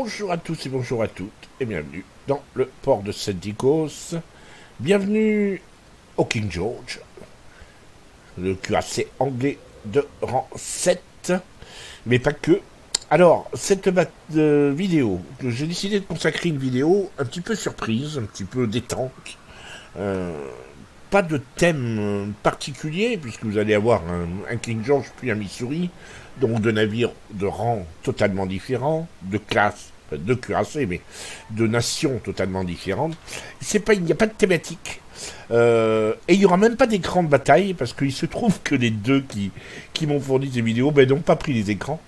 Bonjour à tous et bonjour à toutes et bienvenue dans le port de Santikos. Bienvenue au King George, le cuirassé anglais de rang 7, mais pas que. Alors, cette vidéo, j'ai décidé de consacrer une vidéo un petit peu surprise, un petit peu détente. Pas de thème particulier, puisque vous allez avoir un King George puis un Missouri, donc de navires de rang totalement différents, de classe, de cuirassés, mais de nations totalement différentes. Il n'y a pas de thématique. Et il n'y aura même pas d'écran de bataille, parce qu'il se trouve que les deux qui m'ont fourni ces vidéos n'ont pas pris les écrans.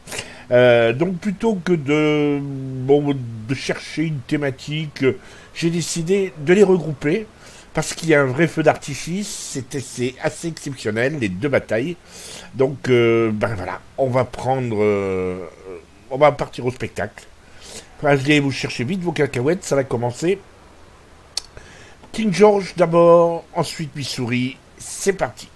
Donc plutôt que de chercher une thématique, j'ai décidé de les regrouper. Parce qu'il y a un vrai feu d'artifice, c'est assez exceptionnel, les deux batailles. Donc, voilà, on va partir au spectacle. Allez vous chercher vite vos cacahuètes, ça va commencer. King George d'abord, ensuite Missouri, c'est parti.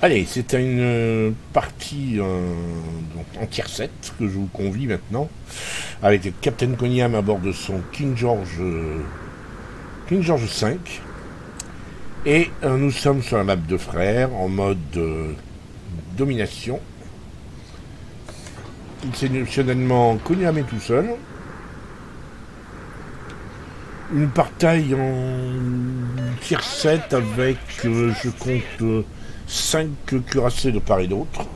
Allez, c'est une partie en tier 7 que je vous convie maintenant, avec Captain Coniam à bord de son King George 5. Et nous sommes sur la map de frères, en mode domination. Exceptionnellement, Coniam est tout seul. Une partie en tier 7 avec, je compte, 5 cuirassés de part et d'autre.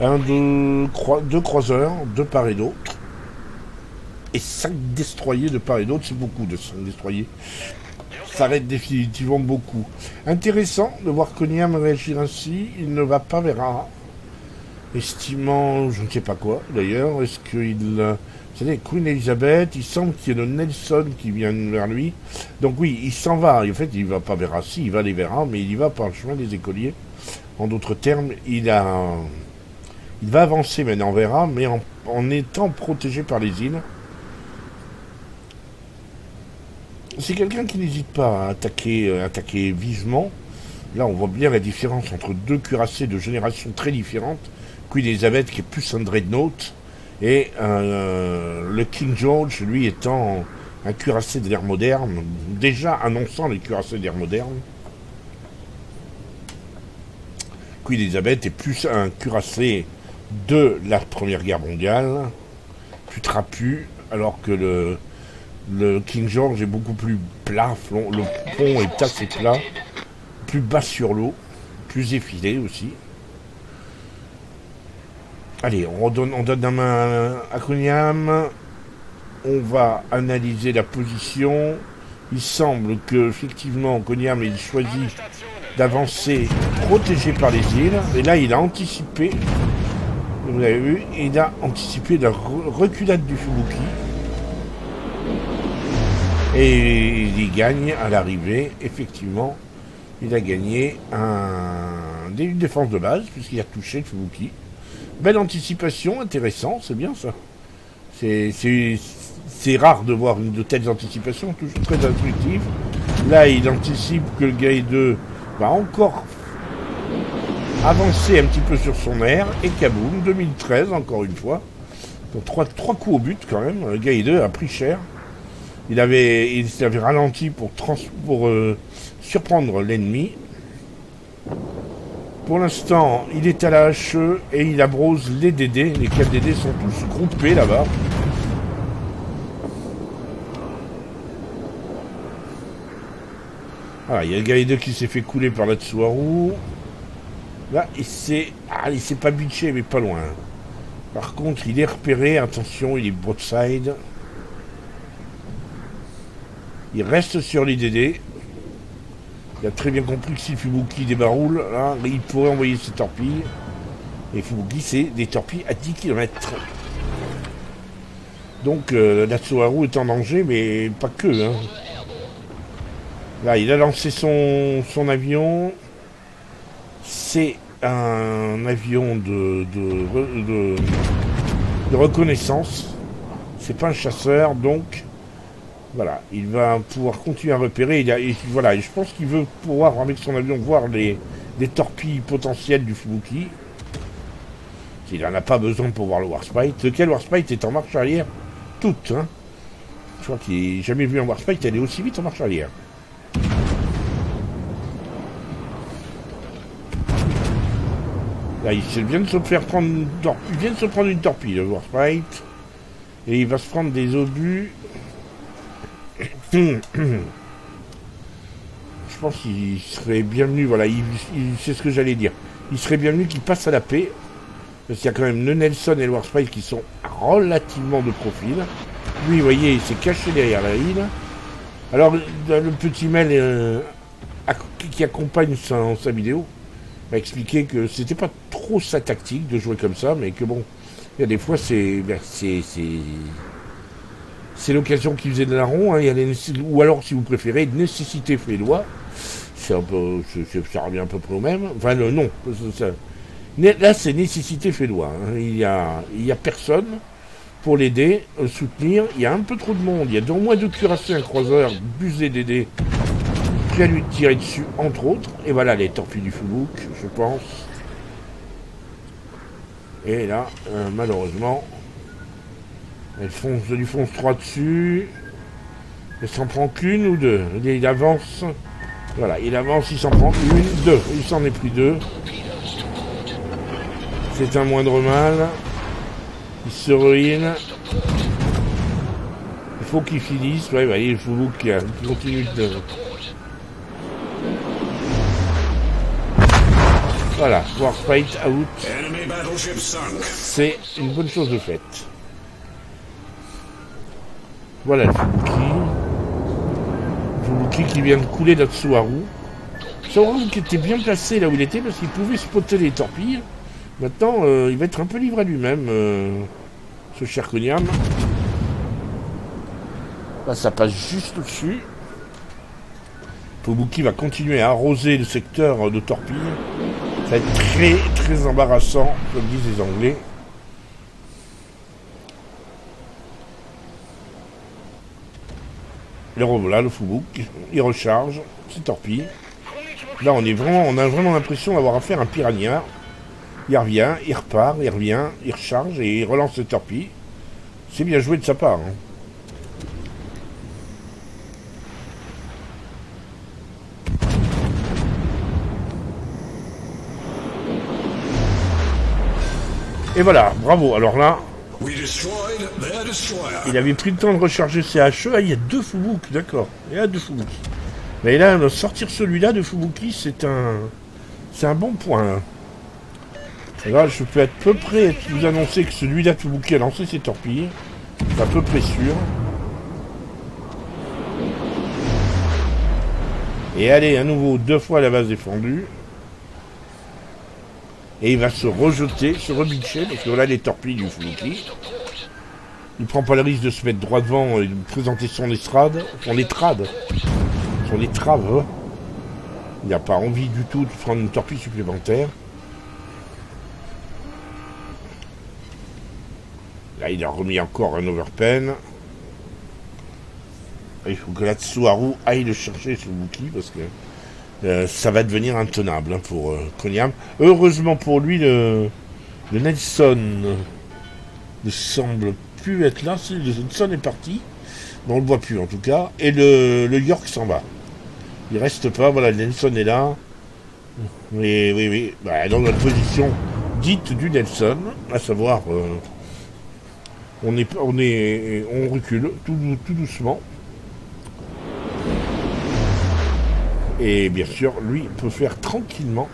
Deux croiseurs de part et d'autre. Et 5 destroyers de part et d'autre, c'est beaucoup de 5 destroyers. Ça va être définitivement beaucoup. Intéressant de voir Coniam réagir ainsi. Il ne va pas vers A. Estimant, je ne sais pas quoi d'ailleurs. Est-ce qu'il... Vous savez, Queen Elizabeth, il semble qu'il y ait le Nelson qui vient vers lui. Donc oui, il s'en va. En fait, il ne va pas vers Assis, il va aller vers A, mais il y va par le chemin des écoliers. En d'autres termes, il va avancer maintenant vers A, mais en étant protégé par les îles. C'est quelqu'un qui n'hésite pas à attaquer vivement. Là, on voit bien la différence entre deux cuirassés de générations très différentes. Queen Elizabeth qui est plus un dreadnought. Et le King George, lui, étant un cuirassé de l'ère moderne, déjà annonçant les cuirassés de l'ère moderne. Queen Elizabeth est plus un cuirassé de la Première Guerre mondiale, plus trapu, alors que le King George est beaucoup plus plat, le pont est assez plat, plus bas sur l'eau, plus effilé aussi. Allez, on donne la main à Coniam. On va analyser la position. Il semble que, effectivement, Coniam ait choisi d'avancer protégé par les îles. Et là, il a anticipé. Vous avez vu, il a anticipé la reculade du Fubuki. Et il gagne à l'arrivée. Effectivement, il a gagné une défense de base, puisqu'il a touché le Fubuki. Belle anticipation, intéressant, c'est bien ça. C'est rare de voir de telles anticipations, toujours très intuitives. Là, il anticipe que le Gai-2 va encore avancer un petit peu sur son air. Et kaboum, 2013, encore une fois. Donc, trois coups au but quand même. Le Gai-2 a pris cher. Il avait ralenti pour surprendre l'ennemi. Pour l'instant, il est à la HE et il abrose les DD. Les 4 DD sont tous groupés là-bas. Voilà, il y a le Gai-2 qui s'est fait couler par la Tsuharu. Là, il s'est pas bitché, mais pas loin. Par contre, il est repéré. Attention, il est broadside. Il reste sur les DD. Il a très bien compris que si Fubuki débaroule, là, il pourrait envoyer ses torpilles. Et Fubuki, c'est des torpilles à 10 km. Donc, la Tsuharu est en danger, mais pas que. Hein. Là, il a lancé son avion. C'est un avion de reconnaissance. C'est pas un chasseur, donc Voilà, il va pouvoir continuer à repérer. Voilà, et je pense qu'il veut pouvoir, avec son avion, voir les torpilles potentielles du Fubuki. Il n'en a pas besoin pour voir le Warspite. Lequel Warspite est en marche arrière? Toutes, hein. Je crois qu'il n'a jamais vu un Warspite aller aussi vite en marche arrière. Là, il vient de se faire prendre une torpille, le Warspite. Et il va se prendre des obus. Je pense qu'il serait bienvenu, voilà, c'est ce que j'allais dire. Il serait bienvenu qu'il passe à la paix. Parce qu'il y a quand même le Nelson et le Warspite qui sont relativement de profil. Lui, vous voyez, il s'est caché derrière la île. Alors, le petit mail qui accompagne sa vidéo m'a expliqué que c'était pas trop sa tactique de jouer comme ça, mais que bon, il y a des fois, c'est l'occasion qui faisait de la ronde, hein, ou alors, si vous préférez, nécessité fait loi. C'est un peu, ça revient à peu près au même. Enfin, non, là, c'est nécessité fait loi. Hein. Il y a personne pour l'aider, soutenir. Il y a un peu trop de monde. Il y a au moins deux cuirassés, un croiseur, busé d'aider, prêt à lui tirer dessus, entre autres. Et voilà les torpilles du Fubuk, je pense. Et là, malheureusement, elle lui fonce 3 dessus. Elle s'en prend qu'une ou deux. Il avance. Voilà, il avance, il s'en prend une, deux. Il s'en est pris deux. C'est un moindre mal. Il se ruine. Il faut qu'il finisse. Ouais, bah, il y a le Fubuk qui continue de... Voilà, Warspite out. C'est une bonne chose de faite. Voilà le Fubuki qui vient de couler d'Atsuharu. Atsuharu qui était bien placé là où il était parce qu'il pouvait spotter les torpilles. Maintenant, il va être un peu livré à lui-même, ce cher Konyam. Là, ça passe juste au-dessus. Fubuki va continuer à arroser le secteur de torpilles. Ça va être très, très embarrassant, comme disent les Anglais. Le revoilà, le Fubuk, il recharge ses torpilles. Là, on a vraiment l'impression d'avoir affaire à un piranha. Il revient, il repart, il revient, il recharge et il relance ses torpilles. C'est bien joué de sa part. Hein. Et voilà, bravo. Alors là, il avait pris le temps de recharger ses HE. Ah, il y a deux Fubuk, d'accord. Il y a deux Fubuk. Mais là, sortir celui-là de Fubuki, c'est un bon point. Et là, je peux à peu près vous annoncer que celui-là de Fubuki a lancé ses torpilles. C'est à peu près sûr. Et allez, à nouveau, 2 fois la base défendue. Et il va se rejeter, se rebitcher, parce que voilà les torpilles du Fubuki. Il prend pas le risque de se mettre droit devant et de présenter son estrade, son étrave. Il n'a pas envie du tout de prendre une torpille supplémentaire. Là, il a remis encore un overpen. Il faut que l'Atsuharu aille le chercher, ce Fubuki, parce que ça va devenir intenable hein, pour Konyam. Heureusement pour lui, le Nelson ne semble plus être là. Le Nelson est parti. Mais on ne le voit plus en tout cas. Et le York s'en va. Il reste pas. Voilà, le Nelson est là. Oui. Bah, dans notre position dite du Nelson, à savoir, on recule tout doucement. Et bien sûr, lui peut faire tranquillement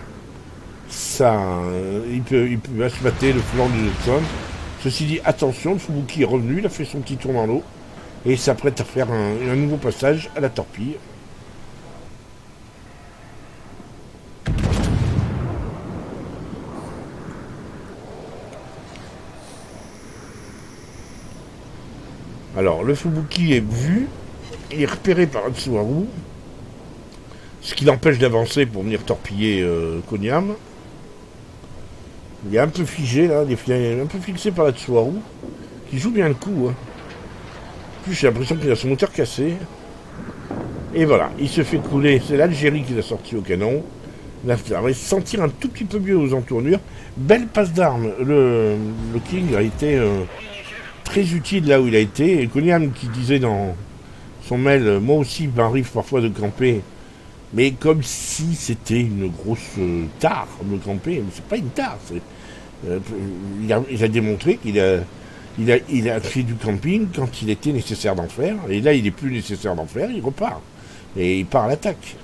ça. Il peut se mater le flanc du Nelson. Ceci dit, attention, le Fubuki est revenu, il a fait son petit tour dans l'eau et il s'apprête à faire un nouveau passage à la torpille. Alors, le Fubuki est vu, il est repéré par Atsuharu, ce qui l'empêche d'avancer pour venir torpiller Konyam. Il est un peu figé là, il est un peu fixé par Atsuharu, qui joue bien le coup. Hein. Plus j'ai l'impression qu'il a son moteur cassé. Et voilà, il se fait couler. C'est l'Algérie qui l'a sorti au canon. Là, ça va sentir un tout petit peu mieux aux entournures. Belle passe d'armes. Le King a été très utile là où il a été. Et Konyam qui disait dans son mail, moi aussi il m'arrive parfois de camper, mais comme si c'était une grosse tare de camper. Mais c'est pas une tare. Il a démontré qu'il a fait du camping quand il était nécessaire d'en faire. Et là, il n'est plus nécessaire d'en faire, il repart. Et il part à l'attaque.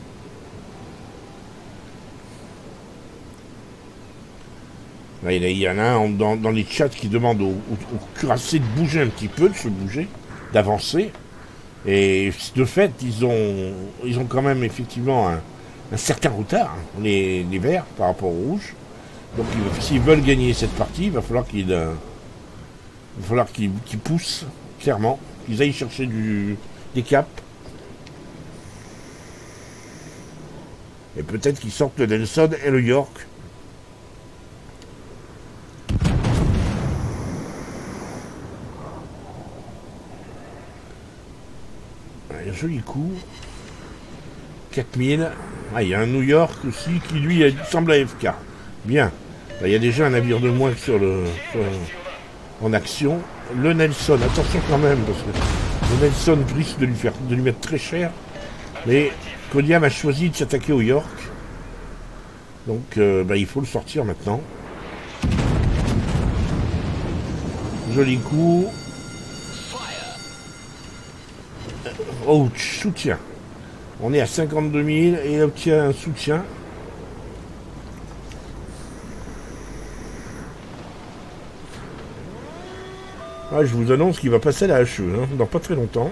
Là, il y en a un dans les chats qui demandent au cuirassé de bouger un petit peu, de se bouger, d'avancer. Et de fait, ils ont quand même effectivement un certain retard, les verts, par rapport aux rouges. Donc s'ils veulent gagner cette partie, il va falloir qu'ils poussent, clairement, qu'ils aillent chercher des caps. Et peut-être qu'ils sortent le Nelson et le York. Un joli coup. 4000. Ah, il y a un New York aussi qui lui semble AFK. Bien. Là, il y a déjà un navire de moins en action. Le Nelson, attention quand même, parce que le Nelson risque de lui mettre très cher. Mais Konyam a choisi de s'attaquer au York. Donc il faut le sortir maintenant. Joli coup. Oh, soutien. On est à 52 000 et il obtient un soutien. Ah, je vous annonce qu'il va passer à la HE, dans pas très longtemps.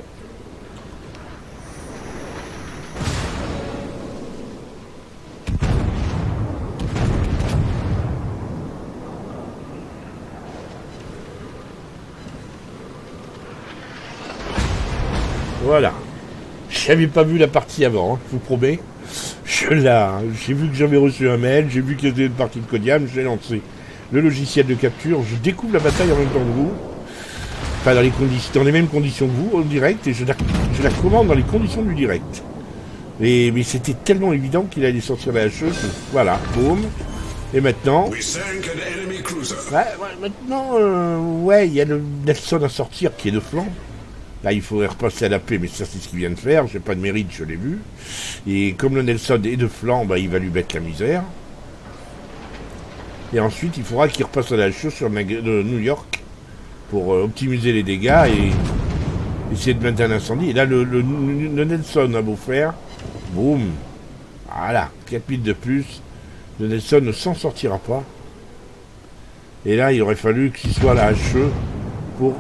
Voilà. J'avais pas vu la partie avant, je vous promets. J'ai vu que j'avais reçu un mail, j'ai vu qu'il y avait une partie de Konyam, je l'ai lancé. Le logiciel de capture, je découvre la bataille en même temps que vous. Enfin, dans les mêmes conditions que vous, en direct, et je la commande dans les conditions du direct. Mais c'était tellement évident qu'il allait sortir la HE, voilà, boum. Et maintenant... il y a le Nelson à sortir qui est de flanc. Là, il faudrait repasser à la paix, mais ça, c'est ce qu'il vient de faire. J'ai pas de mérite, je l'ai vu. Et comme le Nelson est de flanc, il va lui mettre la misère. Et ensuite, il faudra qu'il repasse à la HE sur le New York pour optimiser les dégâts et essayer de mettre un incendie. Et là, le Nelson a beau faire. Boum. Voilà, 4000 de plus. Le Nelson ne s'en sortira pas. Et là, il aurait fallu qu'il soit à la HE pour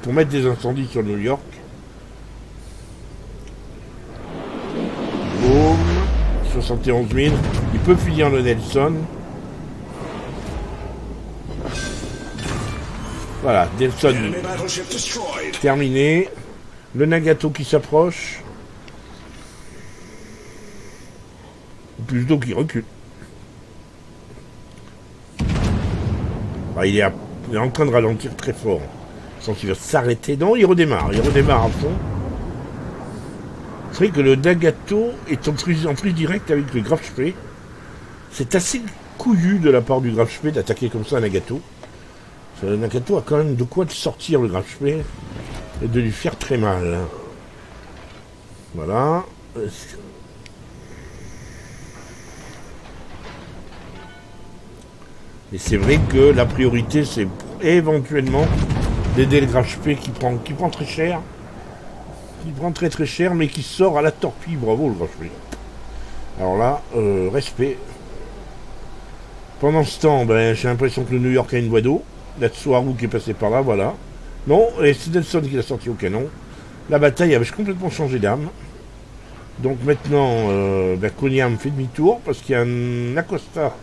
pour mettre des incendies sur New York. Boum. 71 000. Il peut finir le Nelson. Voilà, Nelson terminé. Le Nagato qui s'approche. Plutôt qu'il recule. Il est en train de ralentir très fort. Sans qu'il va s'arrêter. Non, il redémarre à fond. C'est vrai que le Nagato est en prise directe avec le Graf Spee. C'est assez couillu de la part du Graf Spee d'attaquer comme ça un Nagato. Le Nagato a quand même de quoi de sortir le Graf Spee et de lui faire très mal. Voilà. Et c'est vrai que la priorité, c'est éventuellement d'aider le Graf Spee qui prend très cher. Qui prend très très cher, mais qui sort à la torpille. Bravo le Graf Spee. Alors là, respect. Pendant ce temps, j'ai l'impression que le New York a une voie d'eau. La Tsuharu qui est passée par là, voilà. Non, et c'est Nelson qui l'a sorti au canon. La bataille avait complètement changé d'âme. Donc maintenant, Konyam fait demi-tour parce qu'il y a un Acosta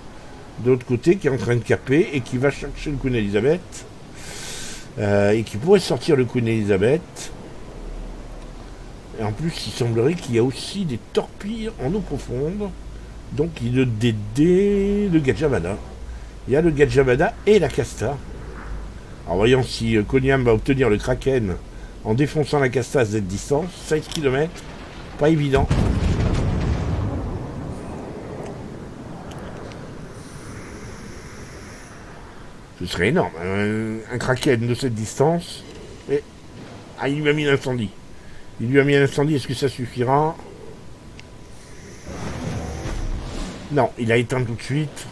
de l'autre côté qui est en train de caper et qui va chercher le Queen Elizabeth. Et qui pourrait sortir le Queen Elizabeth. Et en plus, il semblerait qu'il y a aussi des torpilles en eau profonde. Donc il y a le Gajabada. Il y a le Gajabada et la Casta. En voyant si Konyam va obtenir le Kraken en défonçant la Casta à cette distance. 16 km, pas évident. Ce serait énorme, un Kraken de cette distance. Et... Ah, il lui a mis l'incendie. Il lui a mis un incendie, est-ce que ça suffira? Non, il a éteint tout de suite.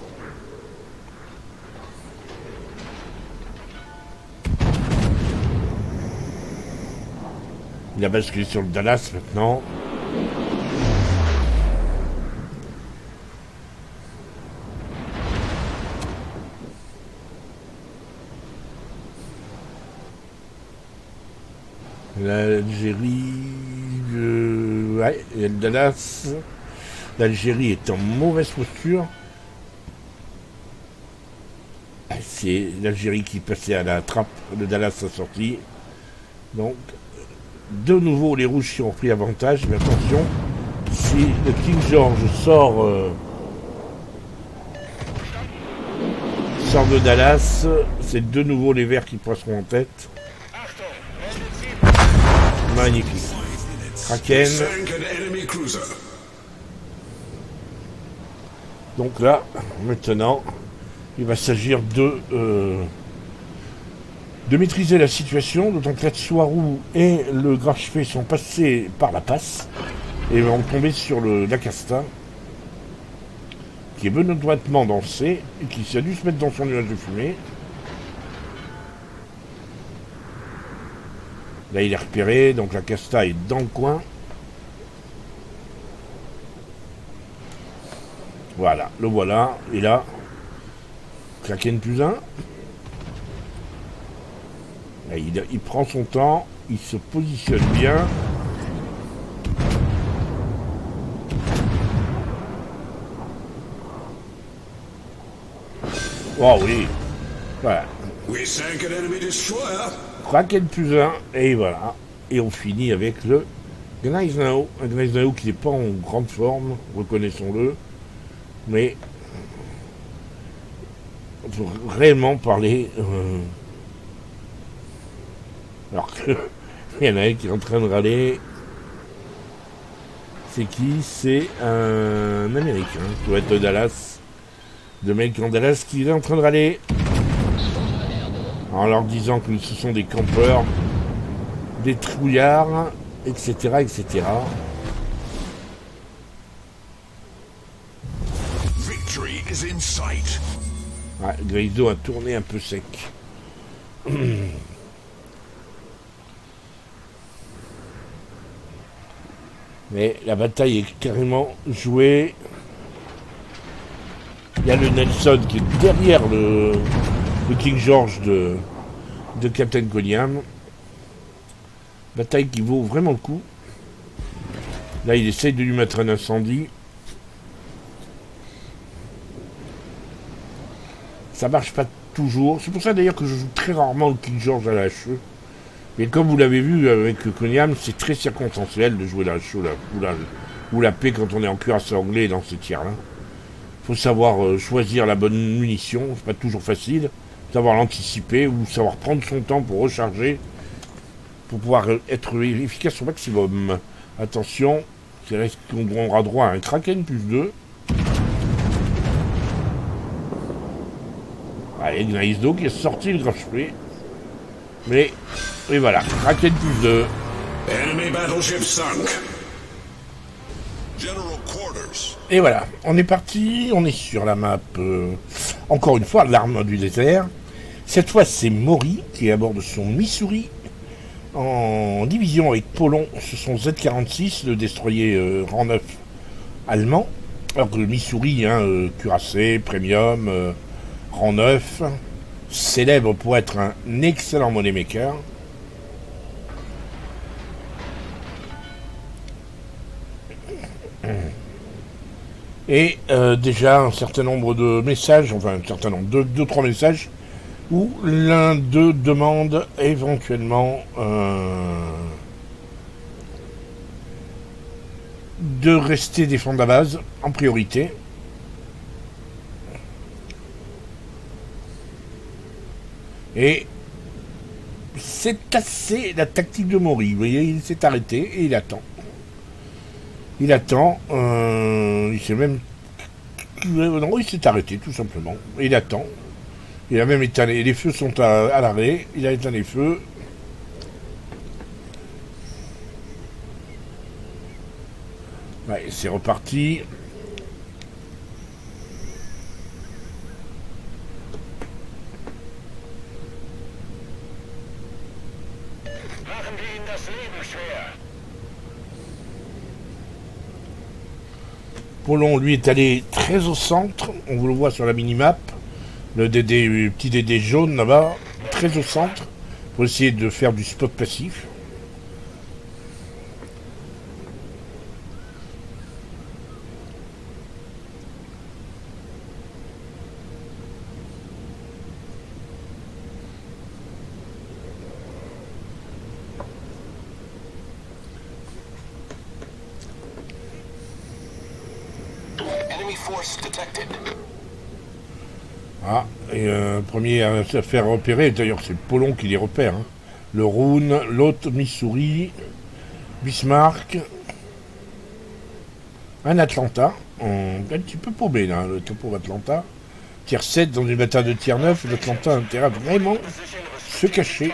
Il a basculé sur le Dallas maintenant. L'Algérie... Ouais, et le Dallas... L'Algérie est en mauvaise posture. C'est l'Algérie qui passait à la trappe. Le Dallas a sorti. Donc, de nouveau, les rouges qui ont pris avantage. Mais attention, si le King George sort de Dallas, c'est de nouveau les verts qui passeront en tête. Magnifique. Kraken. Donc là, maintenant, il va s'agir de maîtriser la situation, d'autant que Soarou et le Grachefé sont passés par la passe et vont tomber sur la Casta, qui est benoîtement dansé et qui a dû se mettre dans son nuage de fumée. Là, il est repéré, donc la Casta est dans le coin. Voilà, le voilà. Et là, Kraken plus 1. Là, il prend son temps, il se positionne bien. Oh oui. Voilà. Kraken plus 1, et voilà. Et on finit avec le Gneisenau. Un Gneisenau qui n'est pas en grande forme, reconnaissons-le. Mais on peut réellement parler. Alors que il y en a un qui est en train de râler. C'est qui? C'est un Américain, qui doit être de Dallas. De mec en Dallas qui est en train de râler. En leur disant que ce sont des campeurs, des trouillards, etc. etc. Ouais, Graido a tourné un peu sec. Mais la bataille est carrément jouée. Il y a le Nelson qui est derrière le King George de Captain Konyam. Bataille qui vaut vraiment le coup. Là, il essaye de lui mettre un incendie. Ça marche pas toujours. C'est pour ça d'ailleurs que je joue très rarement le King George à la HE. Mais comme vous l'avez vu avec Konyam, c'est très circonstanciel de jouer la HE ou la P quand on est en cuirassé anglais dans ces tiers-là. Faut savoir choisir la bonne munition, c'est pas toujours facile. Savoir l'anticiper ou savoir prendre son temps pour recharger, pour pouvoir être efficace au maximum. Attention, c'est là qu'on aura droit à un Kraken plus 2. Allez, Gneisenau qui est sorti le Grachefé. Mais, et voilà, Kraken plus 2. Enemy battleship sunk. Et voilà, on est parti, on est sur la map, encore une fois, l'arme du désert. Cette fois, c'est Mori qui est à bord de son Missouri, en division avec Polon, ce sont Z-46, le destroyer rang 9 allemand. Alors que le Missouri, cuirassé, premium, rang 9, célèbre pour être un excellent moneymaker. Et déjà un certain nombre de messages, enfin un certain nombre, 2-3 messages, où l'un d'eux demande éventuellement de rester défendre la base en priorité. Et c'est assez la tactique de Maury. Vous voyez, il s'est arrêté et il attend. Il attend. Il s'est même... Non, il s'est arrêté, tout simplement. Il attend. Il a même éteint... Les feux sont à l'arrêt. Il a éteint les feux. Ouais, c'est reparti. Polon, lui, est allé très au centre. On vous le voit sur la minimap. Le petit DD jaune là-bas. Très au centre. Pour essayer de faire du spot passif. Ah, et premier à se faire repérer, d'ailleurs c'est Polon qui les repère. Hein. Le Rhône, l'autre Missouri, Bismarck, un Atlanta, un petit peu paumé là, le topo d'Atlanta. Tier 7 dans une bataille de tier 9, l'Atlanta a intérêt à vraiment se cacher.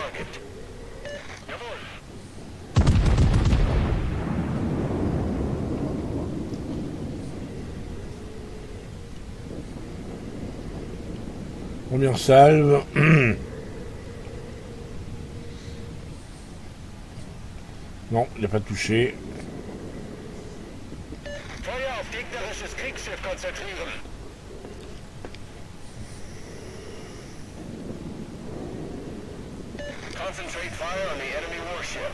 Première salve. Non, il n'a pas touché. Concentrate fire on the enemy warship.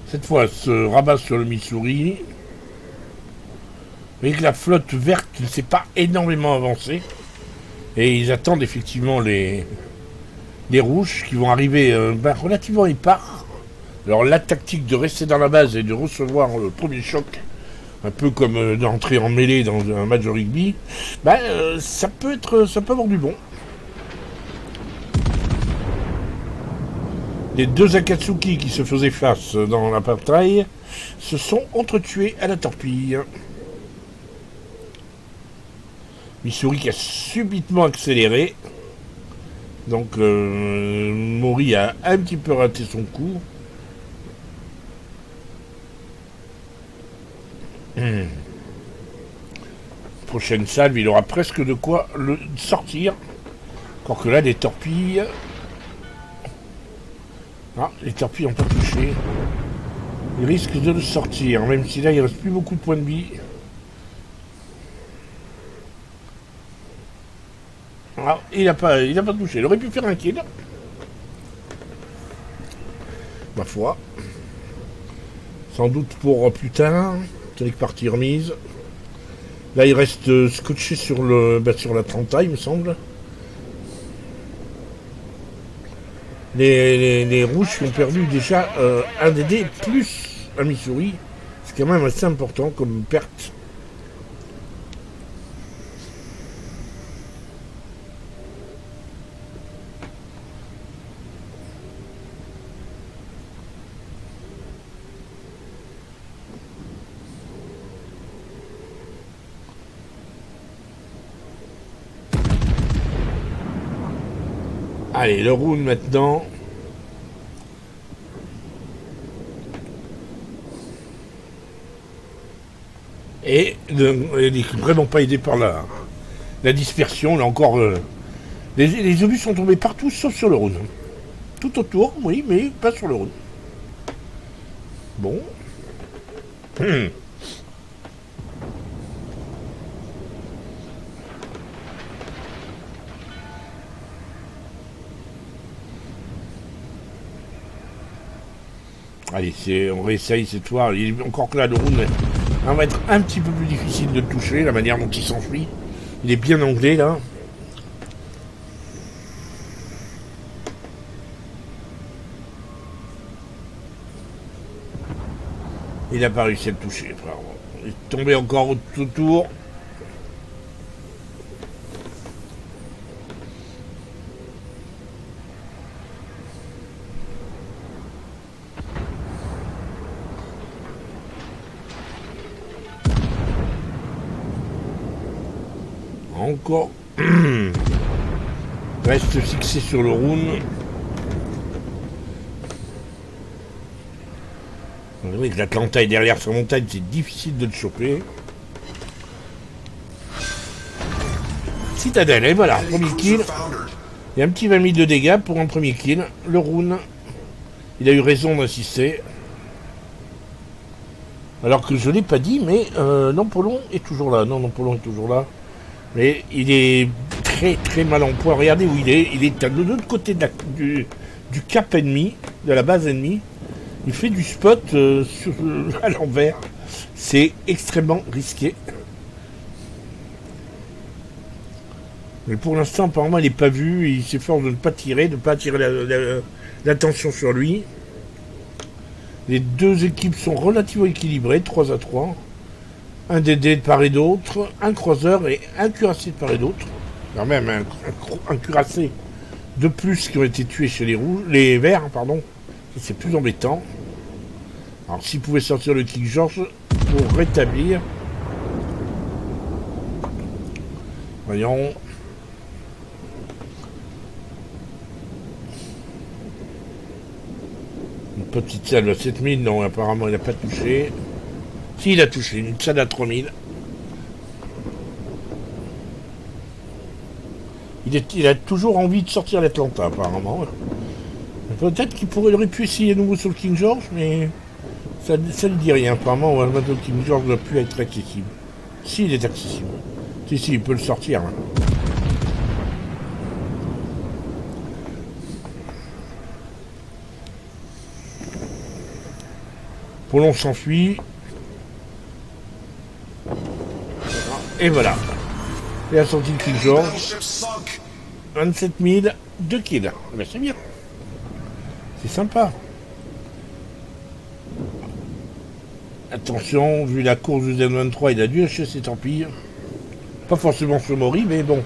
Cette fois, elle se rabat sur le Missouri. Vous voyez que la flotte verte ne s'est pas énormément avancée. Et ils attendent effectivement les rouges qui vont arriver relativement épars. Alors la tactique de rester dans la base et de recevoir le premier choc, un peu comme d'entrer en mêlée dans un match de rugby, ça peut avoir du bon. Les deux Akatsuki qui se faisaient face dans la bataille se sont entretués à la torpille. Missouri qui a subitement accéléré. Donc Maury a un petit peu raté son coup. Prochaine salve, il aura presque de quoi le sortir. Encore que là, les torpilles... Ah, les torpilles n'ont pas touché. Il risque de le sortir, même si là, il ne reste plus beaucoup de points de vie. Ah, il n'a pas touché. Il aurait pu faire un kill. Ma foi. Sans doute pour plus tard. Avec partie remise. Là, il reste scotché sur l'Atlanta, il me semble. Les rouges qui ont perdu déjà un DD plus un Missouri. C'est quand même assez important comme perte. Allez, le round maintenant. Et il n'est vraiment pas aidé par la dispersion. Là encore, les obus sont tombés partout sauf sur le round. Tout autour, oui, mais pas sur le round. Bon. Allez, on réessaye cette fois. Il est encore que là, le round va être un petit peu plus difficile de le toucher, la manière dont il s'enfuit. Il est bien anglais, là. Il n'a pas réussi à le toucher, frère. Il est tombé encore autour. Encore. Reste fixé sur le round. Vous voyez que l'Atlanta est derrière sa montagne, c'est difficile de le choper. Citadel, et voilà, premier kill. Il y a un petit 20 000 de dégâts pour un premier kill. Le Rune, il a eu raison d'insister. Alors que je ne l'ai pas dit, mais Nampolon est toujours là. Non, Nampolon est toujours là. Mais il est très très mal en point. Regardez où il est. Il est de l'autre côté de du cap ennemi, de la base ennemie. Il fait du spot à l'envers. C'est extrêmement risqué. Mais pour l'instant, apparemment, il n'est pas vu. Il s'efforce de ne pas tirer, de ne pas attirer l'attention sur lui. Les deux équipes sont relativement équilibrées, 3 à 3. Un DD de part et d'autre, un croiseur et un cuirassé de part et d'autre. Quand même un cuirassé de plus qui ont été tués chez les verts, pardon. C'est plus embêtant. Alors s'il pouvait sortir le King George pour rétablir. Voyons. Une petite salle à 7000, non, apparemment il n'a pas touché. Si, il a touché, une salle à 3000. Il a toujours envie de sortir l'Atlanta, apparemment. Peut-être qu'il aurait pu essayer à nouveau sur le King George, mais ça ne dit rien. Apparemment, le King George ne doit plus être accessible. Si, il est accessible. Si, il peut le sortir. Hein. Polon s'enfuit. Et voilà. Il a sorti le King George. 27 000, 2 kills. Ben, c'est bien. C'est sympa. Attention, vu la course du Z23, il a dû acheter ses Empires. Pas forcément sur Mori, mais bon.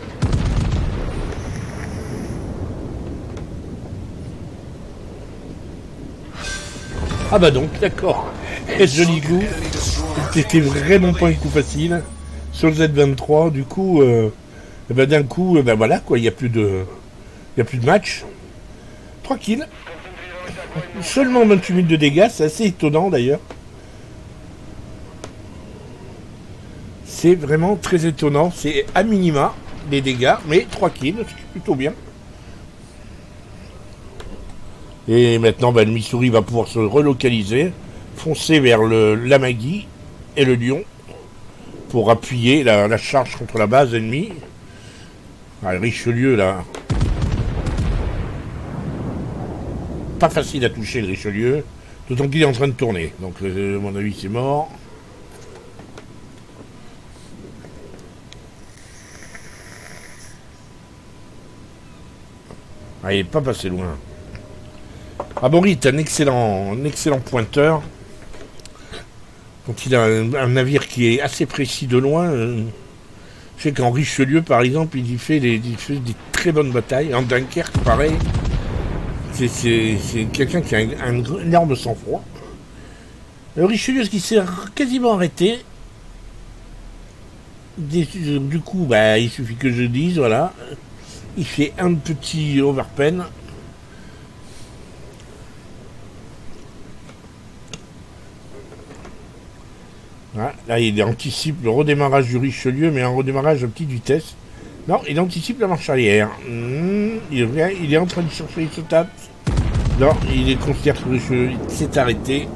Ah bah donc, d'accord. Et joli coup. C'était vraiment pas un coup facile. Sur le Z23, du coup, ben d'un coup, ben voilà quoi, il n'y a plus de match. 3 kills. Seulement 28 000 de dégâts, c'est assez étonnant d'ailleurs. C'est vraiment très étonnant, c'est à minima les dégâts, mais 3 kills, c'est plutôt bien. Et maintenant, ben, le Missouri va pouvoir se relocaliser, foncer vers la Maggie et le Lion pour appuyer la charge contre la base ennemie. Ah, Richelieu, là. Pas facile à toucher, le Richelieu. D'autant qu'il est en train de tourner. Donc, à mon avis, c'est mort. Ah, il n'est pas passé loin. Amaury est un excellent pointeur. Quand il a un navire qui est assez précis de loin, je sais qu'en Richelieu, par exemple, il fait des très bonnes batailles. En Dunkerque, pareil. C'est quelqu'un qui a un énorme sang-froid. Richelieu, ce qui s'est quasiment arrêté. Du coup, bah, il suffit que je dise, voilà. Il fait un petit overpen. Voilà, là, il anticipe le redémarrage du Richelieu, mais un redémarrage à petite vitesse. Non, il anticipe la marche arrière. Il est en train de chercher, il se tape. Non, il est considéré que le Richelieu s'est arrêté.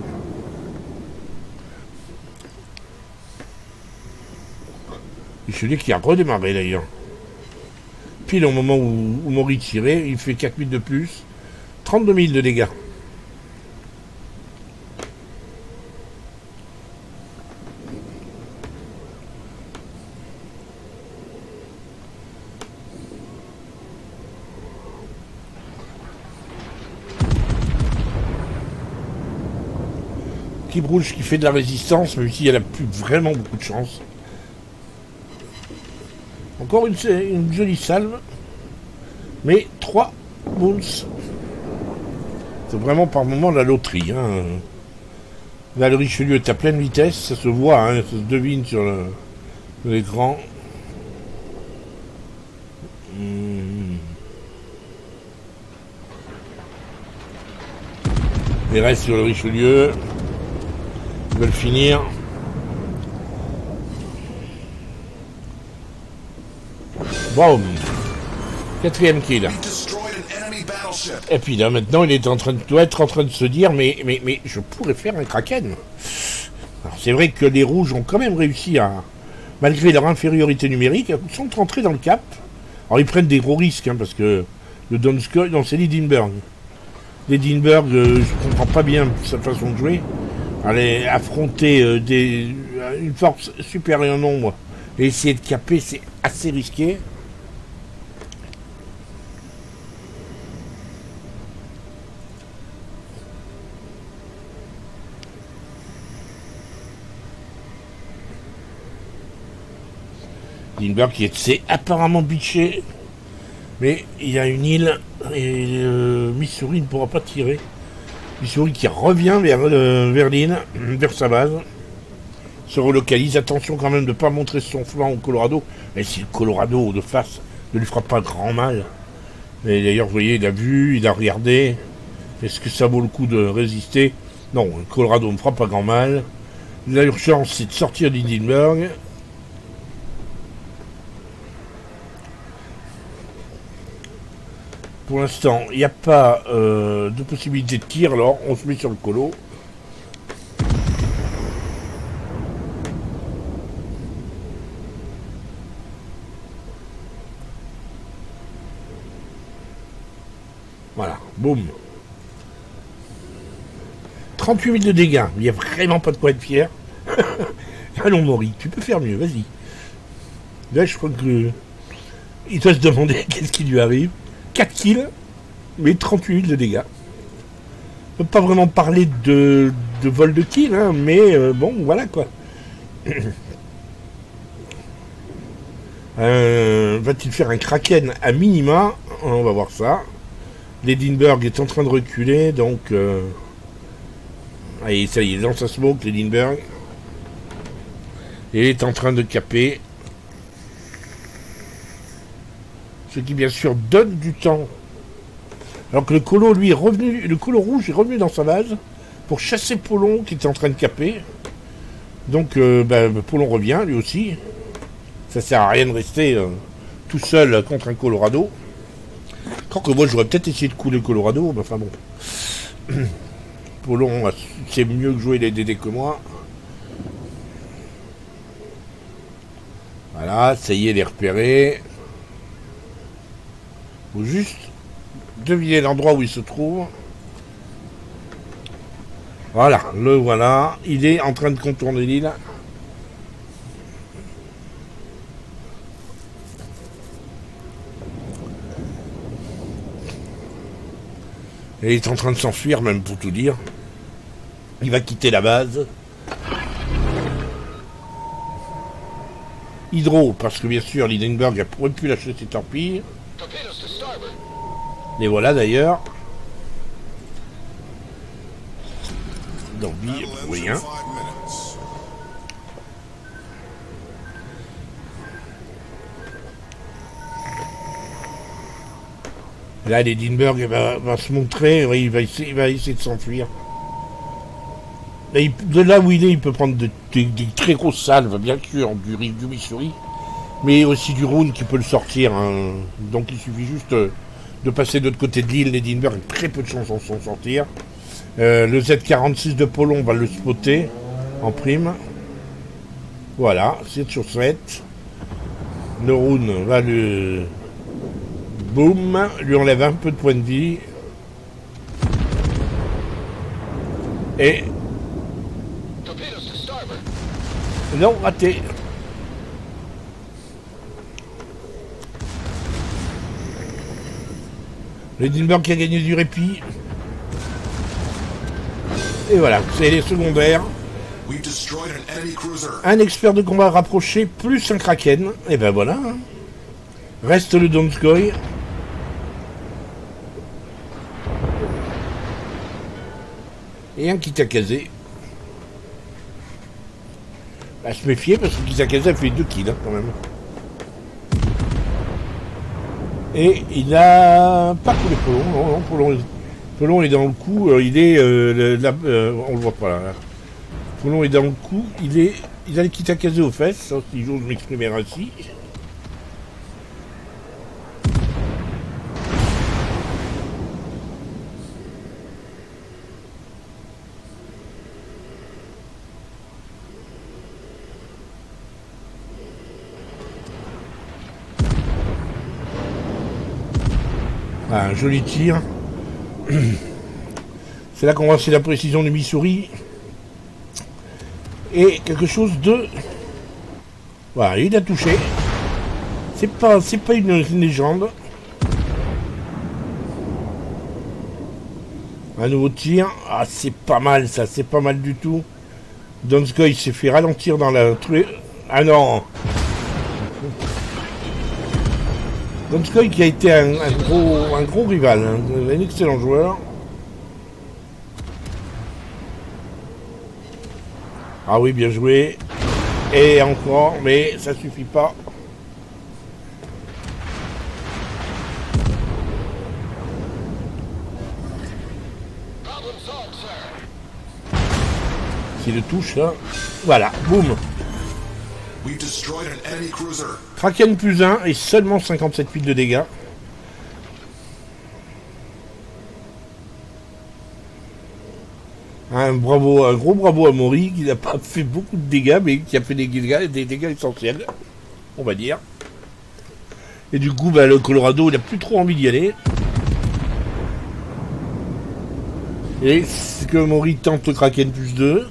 Richelieu qui a redémarré d'ailleurs. Pile au moment où Maury tirait, il fait 4 000 de plus. 32 000 de dégâts. L'équipe rouge qui fait de la résistance, même si elle a plus vraiment beaucoup de chance. Encore une jolie salve. Mais 3 boons. C'est vraiment par moment la loterie. Hein. Là, le Richelieu est à pleine vitesse. Ça se voit, hein, ça se devine sur l'écran. Il reste sur le Richelieu. Ils veulent finir. Boum. 4e kill. Et puis là, maintenant, il doit être en train de se dire, mais je pourrais faire un Kraken. Alors, c'est vrai que les rouges ont quand même réussi à, malgré leur infériorité numérique, sont rentrés dans le cap. Alors, ils prennent des gros risques, hein, parce que le Donskoy, non, c'est l'Edinburgh. L'Edinburgh, je comprends pas bien sa façon de jouer. Aller affronter une force supérieure en nombre et essayer de caper, c'est assez risqué. Edinburgh qui est apparemment bitché, mais il y a une île et Missouri ne pourra pas tirer. Missouri qui revient vers l'île, vers sa base, se relocalise. Attention quand même de ne pas montrer son flanc au Colorado, mais si le Colorado de face ne lui fera pas grand mal. Et d'ailleurs, vous voyez, il a vu, il a regardé. Est-ce que ça vaut le coup de résister? Non, le Colorado ne fera pas grand mal. L'urgence, c'est de sortir d'Edinburgh. Pour l'instant, il n'y a pas de possibilité de tir, alors on se met sur le colo. Voilà, boum. 38 000 de dégâts, il n'y a vraiment pas de quoi être fier. Allons, Maury, tu peux faire mieux, vas-y. Là, je crois que il doit se demander qu'est-ce qui lui arrive. 4 kills, mais 38 000 de dégâts. On peut pas vraiment parler de vol de kills, hein, mais bon, voilà quoi. Va-t-il faire un Kraken à minima? On va voir ça. L'Edinburgh est en train de reculer, donc... Allez, ça y est, dans sa smoke, l'Edinburgh. Et il est en train de caper. Ce qui, bien sûr, donne du temps. Alors que le colo, lui, est revenu... Le colo rouge est revenu dans sa base pour chasser Polon, qui était en train de caper. Donc, Polon revient, lui aussi. Ça sert à rien de rester tout seul contre un Colorado. Quand que moi, j'aurais peut-être essayé de couler le Colorado, mais enfin bon. Polon, c'est mieux que jouer les DD que moi. Voilà, ça y est, les repérés. Faut juste deviner l'endroit où il se trouve. Voilà, le voilà. Il est en train de contourner l'île. Et il est en train de s'enfuir, même pour tout dire. Il va quitter la base. Hydro, parce que bien sûr, l'Edinburgh a pourrait plus lâcher ses torpilles. Les voilà d'ailleurs. Donc, rien. Là, l'Edinburgh va se montrer, il va essayer de s'enfuir. De là où il est, il peut prendre des très grosses salves, bien sûr, du Missouri, mais aussi du Rhône qui peut le sortir. Hein. Donc il suffit juste de passer de l'autre côté de l'île. L'Edinburgh a très peu de chance de s'en sortir. Le Z46 de Polon va le spotter en prime. Voilà, 7 sur 7. Le Rhône va le... Boum, lui enlève un peu de points de vie. Et... Non, raté. L'Edinburgh qui a gagné du répit. Et voilà, c'est les secondaires. We've destroyed an enemy cruiser. Un expert de combat rapproché, plus un Kraken. Et ben voilà. Hein. Reste le Donskoy. Et un Kitakaze. À se méfier parce que Kitakaze a fait 2 kills hein, quand même. Et il a pas pour les Polons, non, Polon est dans le coup, il est on le voit pas là. Polon est dans le coup, il a les Kitakaze aux fesses, hein, si j'ose m'exprimer ainsi. Ah, un joli tir. C'est là qu'on voit c'est la précision du Missouri. Et quelque chose de... Voilà, il a touché. C'est pas une légende. Un nouveau tir. Ah, c'est pas mal ça, c'est pas mal du tout. Donskoy s'est fait ralentir dans la... Ah non. Donskoy qui a été un gros rival, hein, un excellent joueur. Ah oui, bien joué. Et encore, mais ça suffit pas. S'il le touche, là. Voilà, boum. We've destroyed an enemy cruiser. Kraken plus 1 et seulement 57 000 de dégâts. Un gros bravo à Mori qui n'a pas fait beaucoup de dégâts mais qui a fait des dégâts essentiels, on va dire. Et du coup, bah, le Colorado, il n'a plus trop envie d'y aller. Et c'est que Mori tente le Kraken plus 2.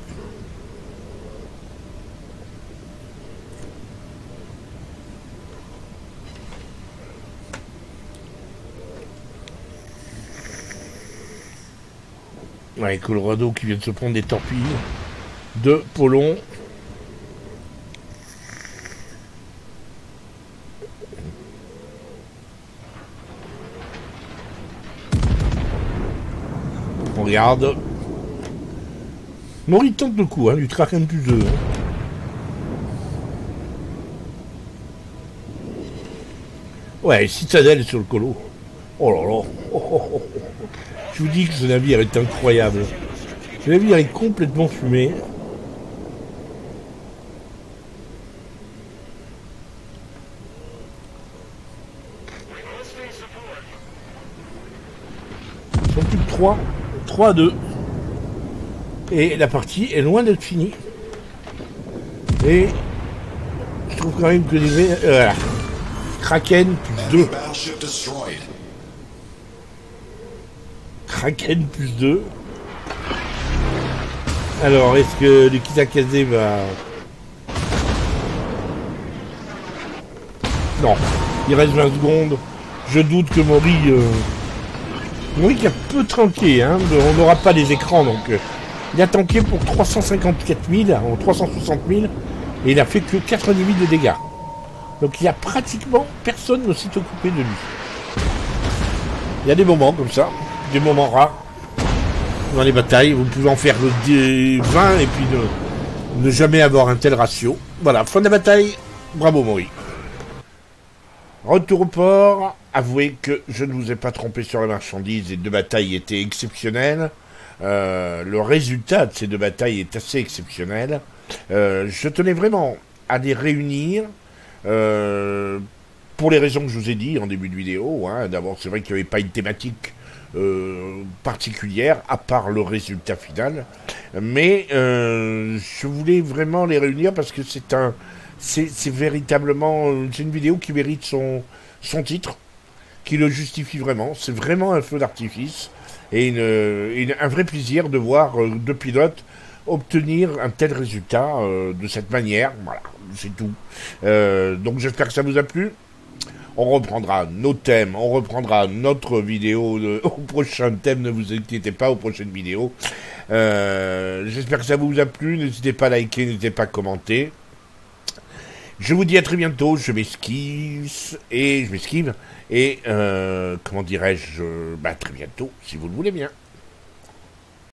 Ouais, Colorado qui vient de se prendre des torpilles de Polon. On regarde. Mori tente le coup, hein, du Kraken plus 2. Hein. Ouais, Citadel sur le colo. Oh là là. Oh, oh, oh. Je vous dis que ce navire est incroyable. Ce navire est complètement fumé. Ils sont plus de 3 à 2. Et la partie est loin d'être finie. Et je trouve quand même que les... voilà. Kraken plus 2. Battleship destroyed. Kraken plus 2. Alors, est-ce que le Kitakaze va... Non, il reste 20 secondes. Je doute que Mori... Mori qui a peu tanké, hein. On n'aura pas les écrans, donc... il a tanké pour 354 000, ou 360 000, et il a fait que 90 000 de dégâts. Donc il y a pratiquement personne ne s'est occupé de lui. Il y a des moments comme ça, des moments rares dans les batailles. Vous pouvez en faire 20 et puis ne jamais avoir un tel ratio. Voilà, fin de la bataille. Bravo Mori. Retour au port. Avouez que je ne vous ai pas trompé sur la marchandise. Les 2 batailles étaient exceptionnelles. Le résultat de ces 2 batailles est assez exceptionnel. Je tenais vraiment à les réunir. Pour les raisons que je vous ai dit en début de vidéo, hein. D'abord c'est vrai qu'il n'y avait pas une thématique particulière à part le résultat final, mais je voulais vraiment les réunir parce que c'est véritablement c'est une vidéo qui mérite son titre, qui le justifie vraiment. C'est vraiment un feu d'artifice et un vrai plaisir de voir 2 pilotes obtenir un tel résultat de cette manière. Voilà, c'est tout. Donc j'espère que ça vous a plu. On reprendra nos thèmes, on reprendra notre vidéo au prochain thème, ne vous inquiétez pas, aux prochaines vidéos. J'espère que ça vous a plu, n'hésitez pas à liker, n'hésitez pas à commenter. Je vous dis à très bientôt, je m'esquive, et comment dirais-je, très bientôt, si vous le voulez bien.